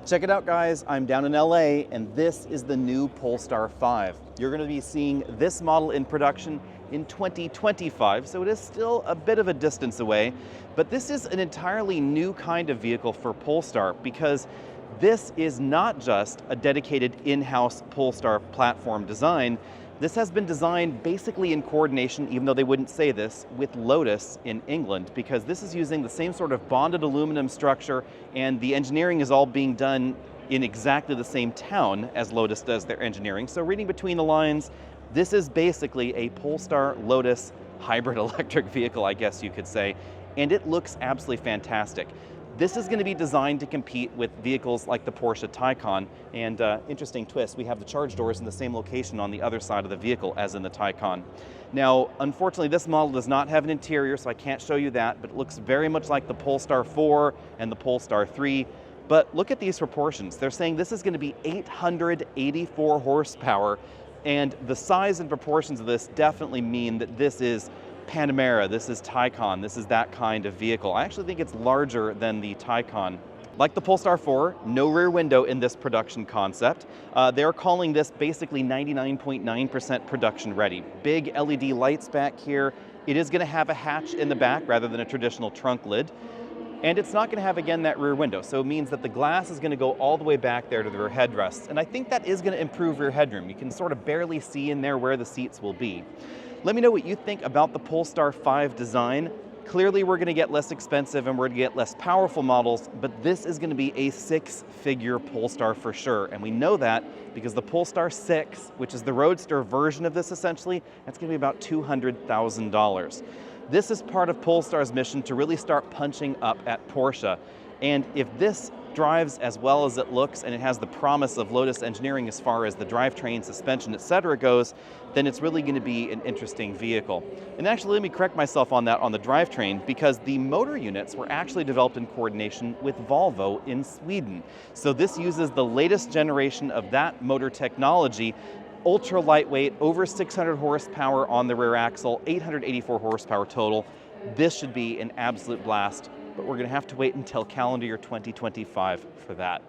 Check it out, guys. I'm down in LA, and this is the new Polestar 5. You're going to be seeing this model in production in 2025, so it is still a bit of a distance away. But this is an entirely new kind of vehicle for Polestar because this is not just a dedicated in-house Polestar platform design. This has been designed basically in coordination, even though they wouldn't say this, with Lotus in England, because this is using the same sort of bonded aluminum structure, and the engineering is all being done in exactly the same town as Lotus does their engineering. So reading between the lines, this is basically a Polestar Lotus hybrid electric vehicle, I guess you could say, and it looks absolutely fantastic. This is going to be designed to compete with vehicles like the Porsche Taycan, and interesting twist, we have the charge doors in the same location on the other side of the vehicle as in the Taycan. Now, unfortunately, this model does not have an interior, so I can't show you that, but it looks very much like the Polestar 4 and the Polestar 3. But look at these proportions. They're saying this is going to be 884 horsepower, and the size and proportions of this definitely mean that this is Panamera, this is Taycan, this is that kind of vehicle. I actually think it's larger than the Taycan. Like the Polestar 4, no rear window in this production concept. They're calling this basically 99.9% production ready. Big LED lights back here. It is going to have a hatch in the back rather than a traditional trunk lid. And it's not going to have, again, that rear window. So it means that the glass is going to go all the way back there to the rear headrests. And I think that is going to improve rear headroom. You can sort of barely see in there where the seats will be. Let me know what you think about the Polestar 5 design. Clearly we're going to get less expensive and we're going to get less powerful models, but this is going to be a six-figure Polestar for sure. And we know that because the Polestar 6, which is the roadster version of this essentially, that's going to be about $200,000. This is part of Polestar's mission to really start punching up at Porsche. And if this drives as well as it looks and it has the promise of Lotus engineering as far as the drivetrain, suspension, etc. goes, then it's really going to be an interesting vehicle. And actually, let me correct myself on that on the drivetrain, because the motor units were actually developed in coordination with Volvo in Sweden. So this uses the latest generation of that motor technology, ultra lightweight, over 600 horsepower on the rear axle, 884 horsepower total. This should be an absolute blast, but we're going to have to wait until calendar year 2025 for that.